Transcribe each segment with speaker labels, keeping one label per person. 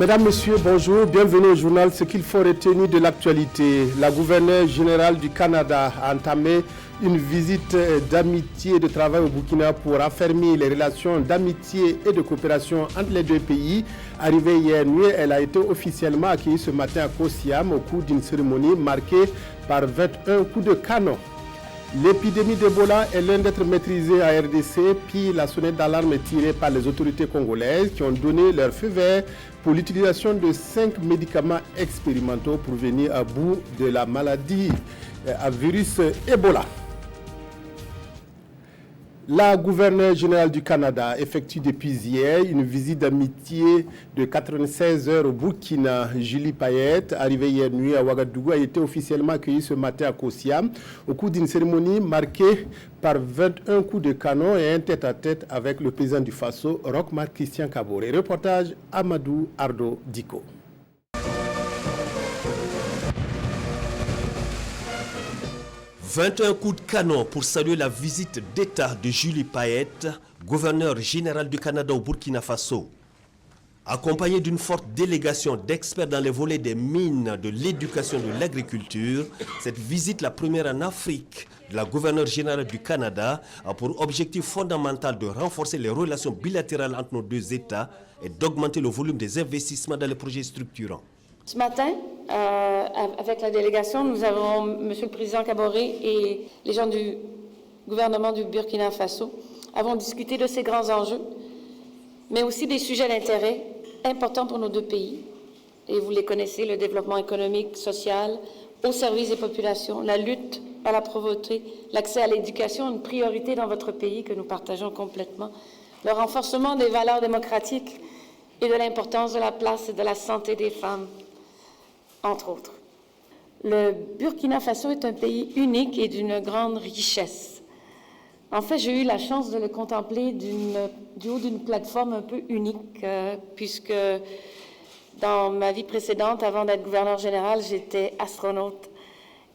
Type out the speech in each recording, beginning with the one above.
Speaker 1: Mesdames, Messieurs, bonjour, bienvenue au journal. Ce qu'il faut retenir de l'actualité. La gouverneure générale du Canada a entamé une visite d'amitié et de travail au Burkina pour affermir les relations d'amitié et de coopération entre les deux pays. Arrivée hier nuit, elle a été officiellement accueillie ce matin à Kosiam au cours d'une cérémonie marquée par 21 coups de canon. L'épidémie d'Ebola est loin d'être maîtrisée à RDC, puis la sonnette d'alarme est tirée par les autorités congolaises qui ont donné leur feu vert pour l'utilisation de 5 médicaments expérimentaux pour venir à bout de la maladie à virus Ebola. La gouverneure générale du Canada effectue depuis hier une visite d'amitié de 96 heures au Burkina. Julie Payette, arrivée hier nuit à Ouagadougou, a été officiellement accueillie ce matin à Kosiam au cours d'une cérémonie marquée par 21 coups de canon et un tête-à-tête avec le président du Faso, Roch-Marc Christian Kaboré. Reportage Amadou Ardo Diko.
Speaker 2: 21 coups de canon pour saluer la visite d'État de Julie Payette, gouverneure générale du Canada au Burkina Faso. Accompagnée d'une forte délégation d'experts dans les volets des mines, de l'éducation et de l'agriculture, cette visite, la première en Afrique de la gouverneure générale du Canada, a pour objectif fondamental de renforcer les relations bilatérales entre nos deux États et d'augmenter le volume des investissements dans les projets structurants.
Speaker 3: Ce matin, avec la délégation, nous avons M. le Président Kaboré et les gens du gouvernement du Burkina Faso avons discuté de ces grands enjeux, mais aussi des sujets d'intérêt importants pour nos deux pays. Et vous les connaissez, le développement économique, social, au service des populations, la lutte à la pauvreté, l'accès à l'éducation, une priorité dans votre pays que nous partageons complètement, le renforcement des valeurs démocratiques et de l'importance de la place et de la santé des femmes, entre autres. Le Burkina Faso est un pays unique et d'une grande richesse. En fait, j'ai eu la chance de le contempler du haut d'une plateforme un peu unique, puisque dans ma vie précédente, avant d'être gouverneur général, j'étais astronaute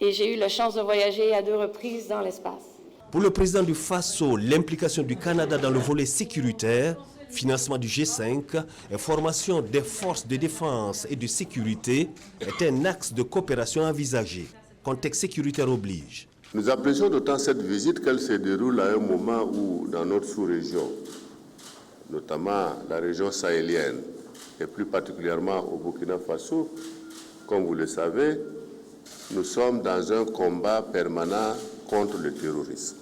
Speaker 3: et j'ai eu la chance de voyager à 2 reprises dans l'espace.
Speaker 2: Pour le président du Faso, l'implication du Canada dans le volet sécuritaire, financement du G5 et formation des forces de défense et de sécurité est un axe de coopération envisagé. Contexte sécuritaire oblige.
Speaker 4: Nous apprécions d'autant cette visite qu'elle se déroule à un moment où, dans notre sous-région, notamment la région sahélienne, et plus particulièrement au Burkina Faso, comme vous le savez, nous sommes dans un combat permanent contre le terrorisme.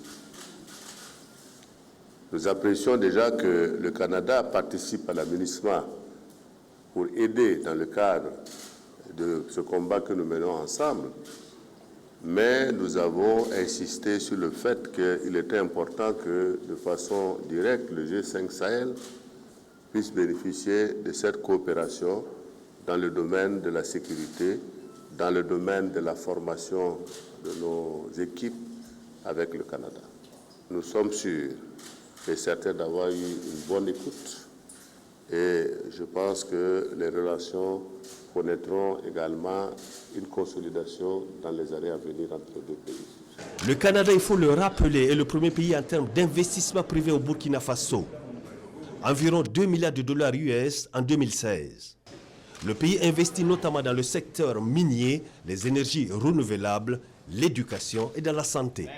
Speaker 4: Nous apprécions déjà que le Canada participe à la MINUSMA pour aider dans le cadre de ce combat que nous menons ensemble, mais nous avons insisté sur le fait qu'il était important que, de façon directe, le G5 Sahel puisse bénéficier de cette coopération dans le domaine de la sécurité, dans le domaine de la formation de nos équipes avec le Canada. Nous sommes sûrs et certains d'avoir eu une bonne écoute et je pense que les relations connaîtront également une consolidation dans les années à venir entre les deux pays.
Speaker 2: Le Canada, il faut le rappeler, est le premier pays en termes d'investissement privé au Burkina Faso. Environ 2 milliards de dollars US en 2016. Le pays investit notamment dans le secteur minier, les énergies renouvelables, l'éducation et dans la santé.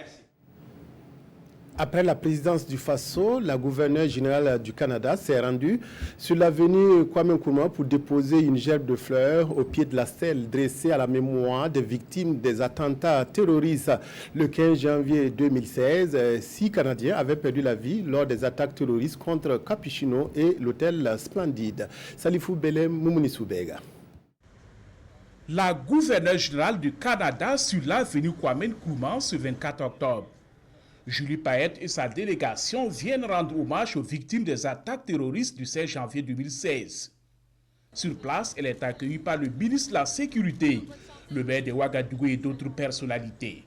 Speaker 1: Après la présidence du Faso, la gouverneure générale du Canada s'est rendue sur l'avenue Kwame Nkrumah pour déposer une gerbe de fleurs au pied de la stèle dressée à la mémoire des victimes des attentats terroristes. Le 15 janvier 2016, 6 Canadiens avaient perdu la vie lors des attaques terroristes contre Capuchino et l'hôtel Splendide. Salifou Belem Moumouni Soubega.
Speaker 5: La gouverneure générale du Canada sur l'avenue Kwame Nkrumah ce 24 octobre. Julie Payette et sa délégation viennent rendre hommage aux victimes des attaques terroristes du 16 janvier 2016. Sur place, elle est accueillie par le ministre de la Sécurité, le maire de Ouagadougou et d'autres personnalités.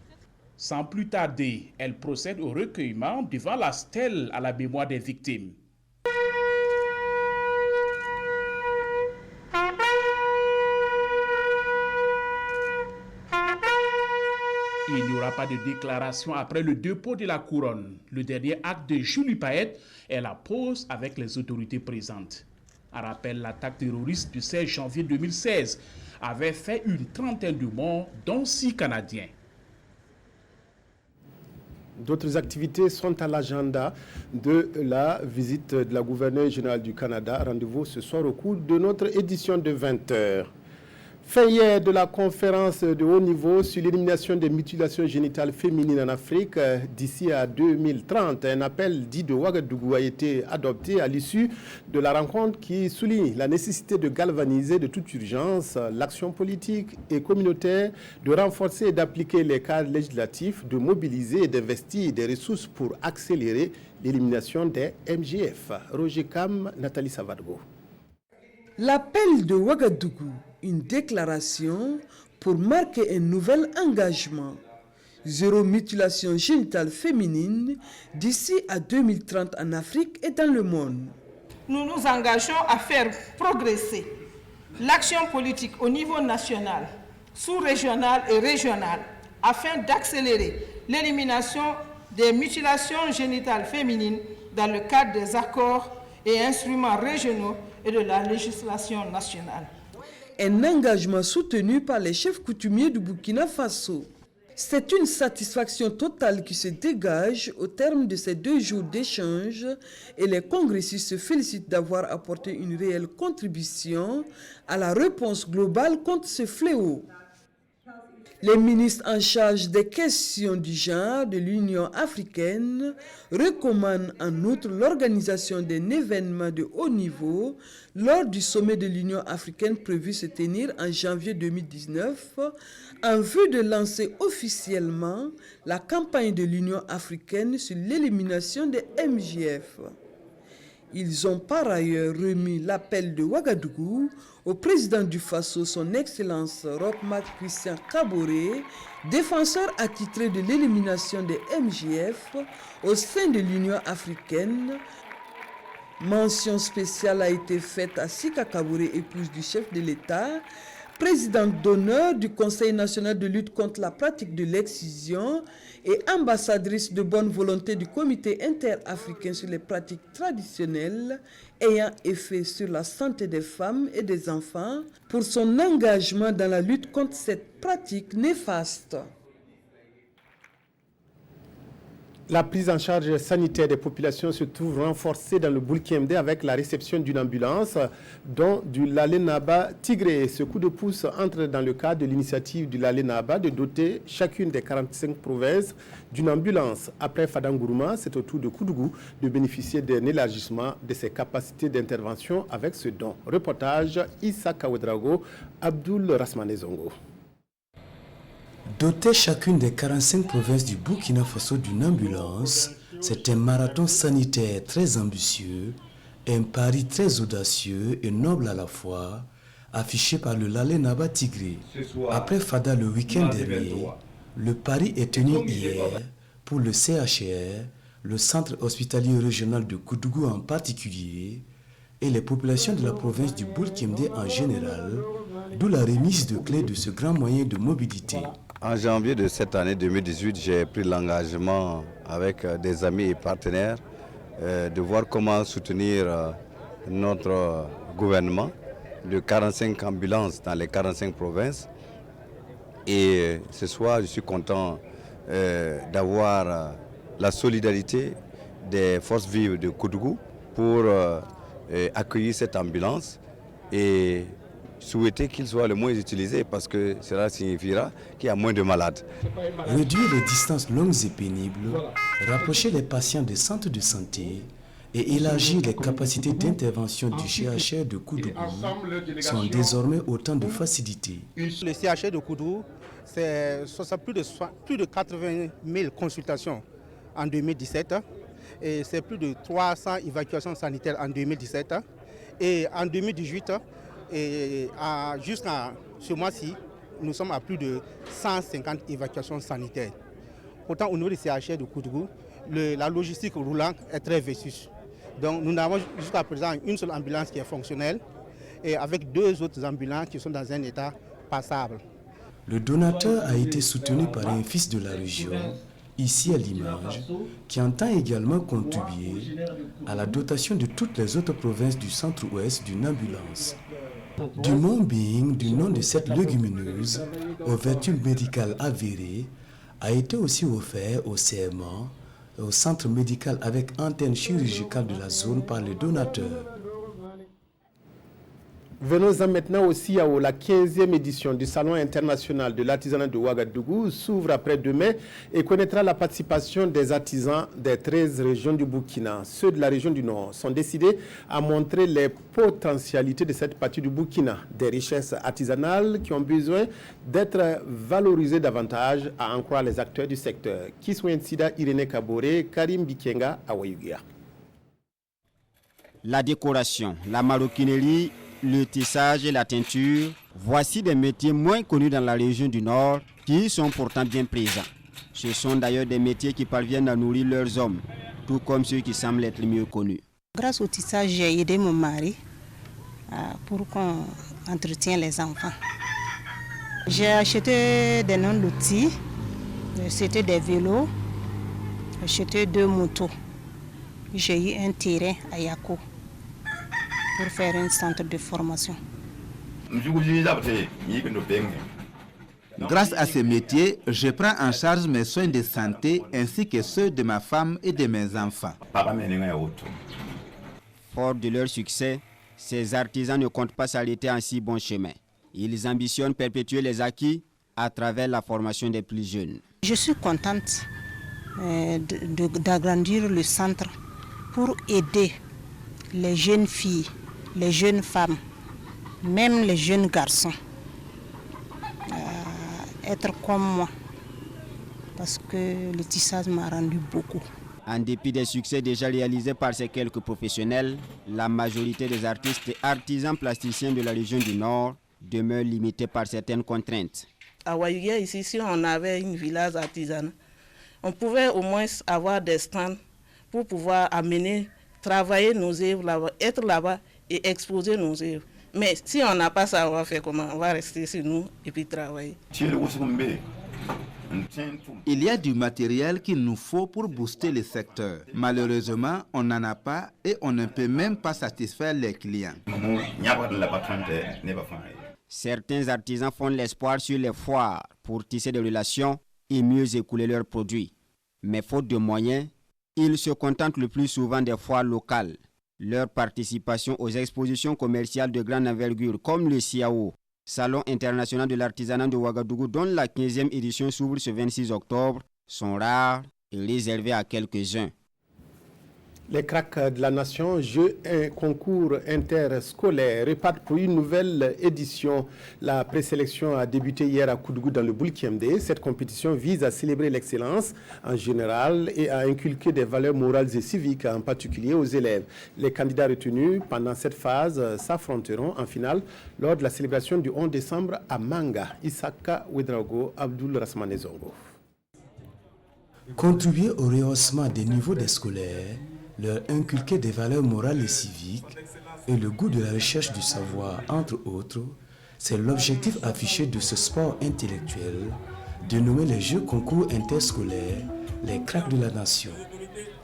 Speaker 5: Sans plus tarder, elle procède au recueillement devant la stèle à la mémoire des victimes. Il n'y aura pas de déclaration après le dépôt de la couronne. Le dernier acte de Julie Payette est la pause avec les autorités présentes. En rappel, l'attaque terroriste du 16 janvier 2016 avait fait une trentaine de morts, dont 6 Canadiens.
Speaker 1: D'autres activités sont à l'agenda de la visite de la gouverneure générale du Canada. Rendez-vous ce soir au cours de notre édition de 20h. Fin hier de la conférence de haut niveau sur l'élimination des mutilations génitales féminines en Afrique d'ici à 2030. Un appel dit de Ouagadougou a été adopté à l'issue de la rencontre qui souligne la nécessité de galvaniser de toute urgence l'action politique et communautaire, de renforcer et d'appliquer les cadres législatifs, de mobiliser et d'investir des ressources pour accélérer l'élimination des MGF. Roger Kam, Nathalie Savadgo.
Speaker 6: L'appel de Ouagadougou, une déclaration pour marquer un nouvel engagement. Zéro mutilation génitale féminine d'ici à 2030 en Afrique et dans le monde.
Speaker 7: Nous nous engageons à faire progresser l'action politique au niveau national, sous-régional et régional afin d'accélérer l'élimination des mutilations génitales féminines dans le cadre des accords et instruments régionaux et de la législation nationale.
Speaker 6: Un engagement soutenu par les chefs coutumiers du Burkina Faso. C'est une satisfaction totale qui se dégage au terme de ces 2 jours d'échange et les congressistes se félicitent d'avoir apporté une réelle contribution à la réponse globale contre ce fléau. Les ministres en charge des questions du genre de l'Union africaine recommandent en outre l'organisation d'un événement de haut niveau lors du sommet de l'Union africaine prévu se tenir en janvier 2019 en vue de lancer officiellement la campagne de l'Union africaine sur l'élimination des MJF. Ils ont par ailleurs remis l'appel de Ouagadougou au président du Faso, son Excellence Roch-Marc Christian Kaboré, défenseur attitré de l'élimination des MJF au sein de l'Union africaine. Mention spéciale a été faite à Sika Kaboré, épouse du chef de l'État, présidente d'honneur du Conseil national de lutte contre la pratique de l'excision et ambassadrice de bonne volonté du Comité interafricain sur les pratiques traditionnelles ayant effet sur la santé des femmes et des enfants pour son engagement dans la lutte contre cette pratique néfaste.
Speaker 1: La prise en charge sanitaire des populations se trouve renforcée dans le Boulkemde avec la réception d'une ambulance, dont du Lale-Naba Tigré. Ce coup de pouce entre dans le cadre de l'initiative du Lale-Naba de doter chacune des 45 provinces d'une ambulance. Après Fadangourouma, c'est au tour de Koudougou de bénéficier d'un élargissement de ses capacités d'intervention avec ce don. Reportage Issa Kawedrago, Abdul Rasmanezongo.
Speaker 8: Doter chacune des 45 provinces du Burkina Faso d'une ambulance, c'est un marathon sanitaire très ambitieux, un pari très audacieux et noble à la fois, affiché par le Lale-Naba Tigré. Après Fada le week-end dernier, le pari est tenu hier pour le CHR, le centre hospitalier régional de Koudougou en particulier, et les populations de la province du Boulkemde en général, d'où la remise de clés de ce grand moyen de mobilité.
Speaker 9: En janvier de cette année 2018, j'ai pris l'engagement avec des amis et partenaires de voir comment soutenir notre gouvernement, de 45 ambulances dans les 45 provinces. Et ce soir, je suis content d'avoir la solidarité des forces vives de Koudougou pour accueillir cette ambulance et souhaiter qu'il soit le moins utilisé parce que cela signifiera qu'il y a moins de malades.
Speaker 8: Réduire les distances longues et pénibles, rapprocher les patients des centres de santé et élargir les capacités d'intervention du CHR de Koudougou sont désormais autant de facilités.
Speaker 10: Le CHR de Koudougou, c'est plus de 80 000 consultations en 2017 et c'est plus de 300 évacuations sanitaires en 2017 et en 2018. Et jusqu'à ce mois-ci, nous sommes à plus de 150 évacuations sanitaires. Pourtant, au niveau du CHR de Koudougou, la logistique roulante est très vétuste. Donc, nous n'avons jusqu'à présent une seule ambulance qui est fonctionnelle et avec 2 autres ambulances qui sont dans un état passable.
Speaker 8: Le donateur a été soutenu par un fils de la région, ici à l'image, qui entend également contribuer à la dotation de toutes les autres provinces du centre-ouest d'une ambulance. Du Montbing, du nom de cette légumineuse, aux vertus médicales avérées, a été aussi offert au CMA, au centre médical avec antenne chirurgicale de la zone par les donateurs.
Speaker 1: Venons-en maintenant aussi à la 15e édition du Salon international de l'artisanat de Ouagadougou s'ouvre après-demain et connaîtra la participation des artisans des 13 régions du Burkina. Ceux de la région du Nord sont décidés à montrer les potentialités de cette partie du Burkina, des richesses artisanales qui ont besoin d'être valorisées davantage, à en croire les acteurs du secteur. Kiswen Sida, Irene Kabore, Karim Bikenga, Awayugia.
Speaker 11: La décoration, la maroquinerie, le tissage et la teinture, voici des métiers moins connus dans la région du Nord qui sont pourtant bien présents. Ce sont d'ailleurs des métiers qui parviennent à nourrir leurs hommes, tout comme ceux qui semblent être mieux connus.
Speaker 12: Grâce au tissage, j'ai aidé mon mari pour qu'on entretienne les enfants. J'ai acheté des noms d'outils, c'était des vélos, j'ai acheté 2 motos. J'ai eu un terrain à Yako pour faire un centre de formation.
Speaker 13: Grâce à ce métier, je prends en charge mes soins de santé ainsi que ceux de ma femme et de mes enfants.
Speaker 11: Fort de leur succès, ces artisans ne comptent pas s'arrêter en si bon chemin. Ils ambitionnent perpétuer les acquis à travers la formation des plus jeunes.
Speaker 12: Je suis contente d'agrandir le centre pour aider les jeunes filles, les jeunes femmes, même les jeunes garçons, être comme moi, parce que le tissage m'a rendu beaucoup.
Speaker 11: En dépit des succès déjà réalisés par ces quelques professionnels, la majorité des artistes et artisans plasticiens de la région du Nord demeurent limités par certaines contraintes.
Speaker 14: À Ouayugia, ici, si on avait une village artisanale, on pouvait au moins avoir des stands pour pouvoir amener, travailler nos œuvres là-bas, être là-bas et exposer nos œuvres. Mais si on n'a pas ça, on va faire comment? On va rester chez nous et puis travailler.
Speaker 13: Il y a du matériel qu'il nous faut pour booster le secteur. Malheureusement, on n'en a pas et on ne peut même pas satisfaire les clients.
Speaker 11: Certains artisans font l'espoir sur les foires pour tisser des relations et mieux écouler leurs produits. Mais faute de moyens, ils se contentent le plus souvent des foires locales. Leur participation aux expositions commerciales de grande envergure comme le CIAO, Salon international de l'artisanat de Ouagadougou, dont la 15e édition s'ouvre ce 26 octobre, sont rares et réservés à quelques-uns.
Speaker 1: Les cracks de la nation, jeux et concours interscolaires repartent pour une nouvelle édition. La présélection a débuté hier à Koudougou dans le Boulkiemde. Cette compétition vise à célébrer l'excellence en général et à inculquer des valeurs morales et civiques, en particulier aux élèves. Les candidats retenus pendant cette phase s'affronteront en finale lors de la célébration du 11 décembre à Manga. Isaka Ouedraogo, Abdul Rasmane Zongo.
Speaker 8: Contribuer au rehaussement des niveaux des scolaires, leur inculquer des valeurs morales et civiques et le goût de la recherche du savoir, entre autres, c'est l'objectif affiché de ce sport intellectuel dénommé les Jeux concours interscolaires, les cracks de la nation.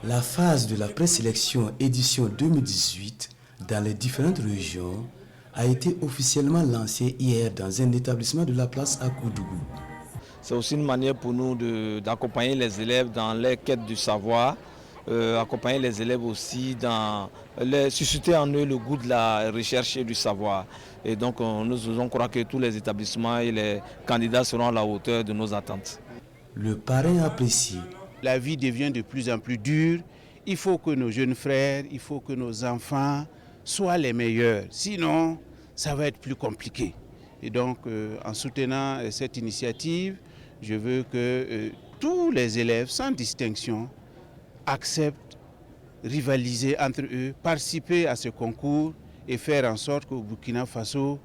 Speaker 8: La phase de la présélection édition 2018 dans les différentes régions a été officiellement lancée hier dans un établissement de la place à Koudougou.
Speaker 15: C'est aussi une manière pour nous d'accompagner les élèves dans leur quête du savoir, accompagner les élèves aussi dans susciter en eux le goût de la recherche et du savoir. Et donc nous osons croire que tous les établissements et les candidats seront à la hauteur de nos attentes.
Speaker 8: Le parrain apprécie.
Speaker 16: La vie devient de plus en plus dure. Il faut que nos jeunes frères, il faut que nos enfants soient les meilleurs. Sinon, ça va être plus compliqué. Et donc, en soutenant cette initiative, je veux que tous les élèves, sans distinction, acceptent, rivaliser entre eux, participer à ce concours et faire en sorte qu'au Burkina Faso,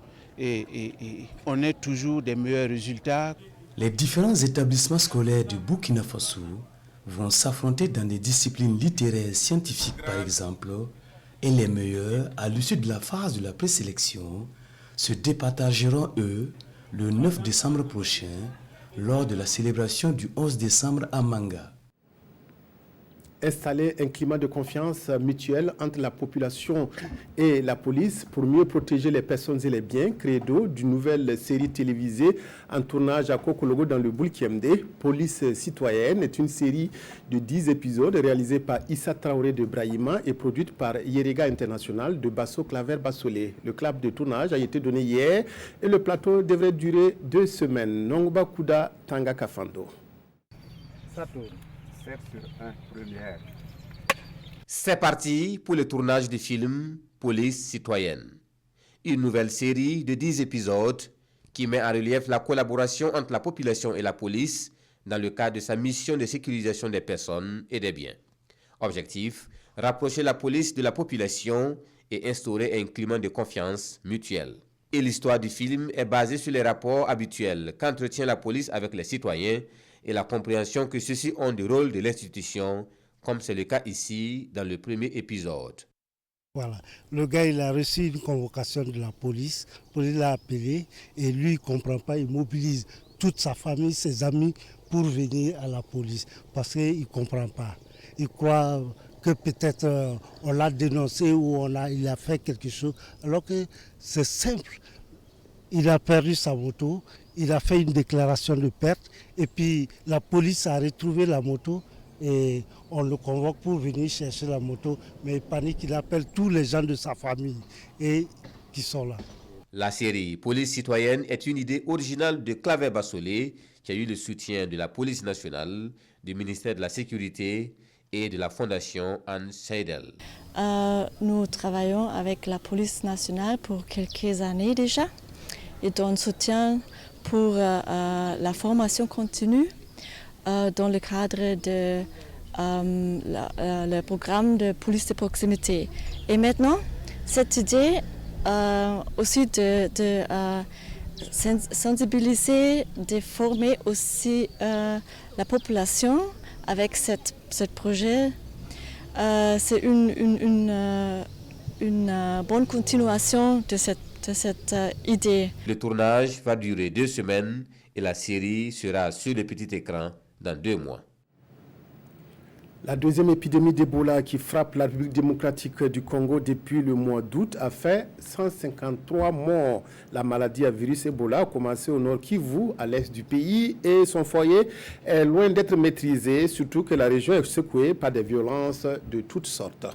Speaker 16: on ait toujours des meilleurs résultats.
Speaker 8: Les différents établissements scolaires du Burkina Faso vont s'affronter dans des disciplines littéraires scientifiques par exemple, et les meilleurs, à l'issue de la phase de la présélection, se départageront eux le 9 décembre prochain lors de la célébration du 11 décembre à Manga.
Speaker 1: installer un climat de confiance mutuelle entre la population et la police pour mieux protéger les personnes et les biens. Credo d'une nouvelle série télévisée en tournage à Kokologo dans le Boulkiemde. Police citoyenne est une série de 10 épisodes réalisée par Issa Traoré de Brahima et produite par Yerega International de Basso Claver Bassolé. Le clap de tournage a été donné hier et le plateau devrait durer 2 semaines. Nongba Kuda Tanga Kafando.
Speaker 17: C'est parti pour le tournage du film Police citoyenne. Une nouvelle série de 10 épisodes qui met en relief la collaboration entre la population et la police dans le cadre de sa mission de sécurisation des personnes et des biens. Objectif, rapprocher la police de la population et instaurer un climat de confiance mutuelle. Et l'histoire du film est basée sur les rapports habituels qu'entretient la police avec les citoyens et la compréhension que ceux-ci ont du rôle de l'institution, comme c'est le cas ici dans le premier épisode.
Speaker 18: Voilà, le gars il a reçu une convocation de la police l'a appelé et lui il ne comprend pas, il mobilise toute sa famille, ses amis pour venir à la police parce qu'il ne comprend pas. Il croit que peut-être on l'a dénoncé ou il a fait quelque chose alors que c'est simple. Il a perdu sa moto, il a fait une déclaration de perte et puis la police a retrouvé la moto et on le convoque pour venir chercher la moto, mais il panique, il appelle tous les gens de sa famille et qui sont là.
Speaker 17: La série Police citoyenne est une idée originale de Claver Bassolé qui a eu le soutien de la police nationale, du ministère de la Sécurité et de la Fondation Anne Seidel.
Speaker 19: Nous travaillons avec la police nationale pour quelques années déjà et donnons soutien pour la formation continue dans le cadre de le programme de police de proximité. Et maintenant, cette idée aussi de sensibiliser, de former aussi la population avec ce projet, c'est une bonne continuation de cette idée.
Speaker 17: Le tournage va durer 2 semaines et la série sera sur le petit écran dans 2 mois.
Speaker 1: La deuxième épidémie d'Ebola qui frappe la République démocratique du Congo depuis le mois d'août a fait 153 morts. La maladie à virus Ebola a commencé au nord Kivu, à l'est du pays, et son foyer est loin d'être maîtrisé, surtout que la région est secouée par des violences de toutes sortes.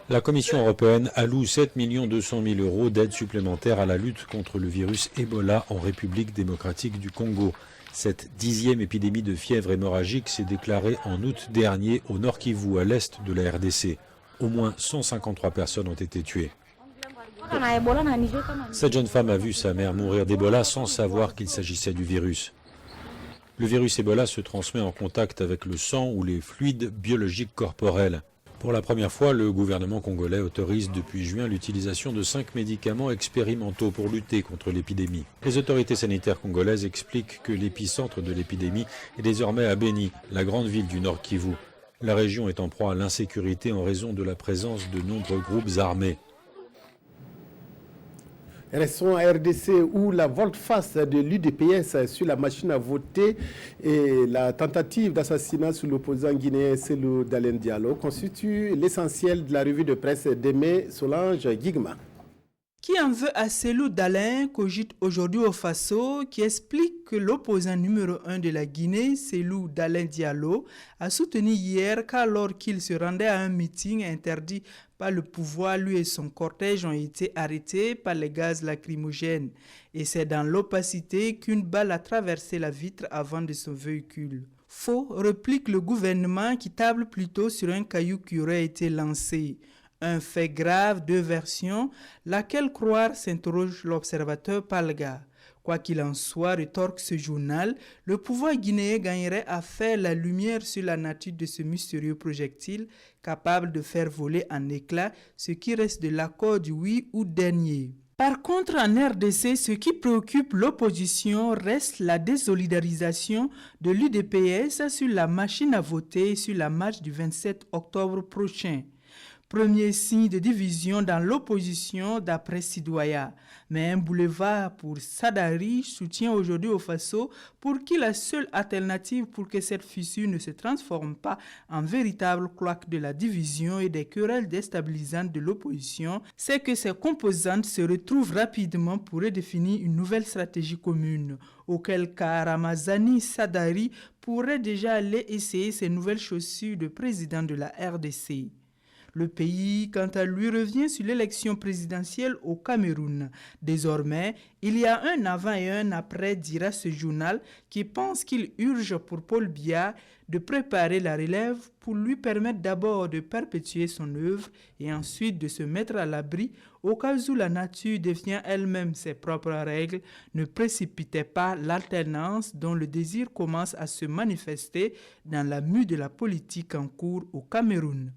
Speaker 20: La Commission européenne alloue 7 200 000 € d'aide supplémentaire à la lutte contre le virus Ebola en République démocratique du Congo. Cette 10e épidémie de fièvre hémorragique s'est déclarée en août dernier au Nord Kivu, à l'est de la RDC. Au moins 153 personnes ont été tuées. Cette jeune femme a vu sa mère mourir d'Ebola sans savoir qu'il s'agissait du virus. Le virus Ebola se transmet en contact avec le sang ou les fluides biologiques corporels. Pour la première fois, le gouvernement congolais autorise depuis juin l'utilisation de 5 médicaments expérimentaux pour lutter contre l'épidémie. Les autorités sanitaires congolaises expliquent que l'épicentre de l'épidémie est désormais à Beni, la grande ville du Nord Kivu. La région est en proie à l'insécurité en raison de la présence de nombreux groupes armés.
Speaker 1: Restons à RDC où la volte-face de l'UDPS sur la machine à voter et la tentative d'assassinat sur l'opposant guinéen Cellou Dalein Diallo constituent l'essentiel de la revue de presse d'Aimé Solange Guigma.
Speaker 21: Qui en veut à Cellou Dalein cogite aujourd'hui au Faso, qui explique que l'opposant numéro 1 de la Guinée, Cellou Dalein Diallo, a soutenu hier qu'alors qu'il se rendait à un meeting interdit par le pouvoir, lui et son cortège ont été arrêtés par les gaz lacrymogènes. Et c'est dans l'opacité qu'une balle a traversé la vitre avant de son véhicule. Faux, réplique le gouvernement qui table plutôt sur un caillou qui aurait été lancé. Un fait grave, 2 versions, laquelle croire s'interroge l'observateur Palga. Quoi qu'il en soit, rétorque ce journal, le pouvoir guinéen gagnerait à faire la lumière sur la nature de ce mystérieux projectile capable de faire voler en éclats ce qui reste de l'accord du 8 août dernier. Par contre, en RDC, ce qui préoccupe l'opposition reste la désolidarisation de l'UDPS sur la machine à voter sur la marche du 27 octobre prochain. Premier signe de division dans l'opposition d'après Sidoya. Mais un boulevard pour Sadari soutient aujourd'hui au Faso pour qui la seule alternative pour que cette fissure ne se transforme pas en véritable cloaque de la division et des querelles déstabilisantes de l'opposition, c'est que ces composantes se retrouvent rapidement pour redéfinir une nouvelle stratégie commune, auquel cas Ramazani Sadari pourrait déjà aller essayer ses nouvelles chaussures de président de la RDC. Le pays, quant à lui, revient sur l'élection présidentielle au Cameroun. Désormais, il y a un avant et un après, dira ce journal, qui pense qu'il urge pour Paul Biya de préparer la relève pour lui permettre d'abord de perpétuer son œuvre et ensuite de se mettre à l'abri au cas où la nature devient elle-même ses propres règles. Ne précipitez pas l'alternance dont le désir commence à se manifester dans la mue de la politique en cours au Cameroun.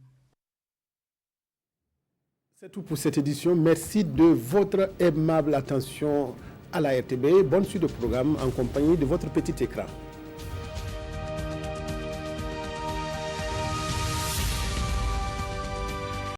Speaker 1: C'est tout pour cette édition. Merci de votre aimable attention à la RTB. Bonne suite de programme en compagnie de votre petit écran.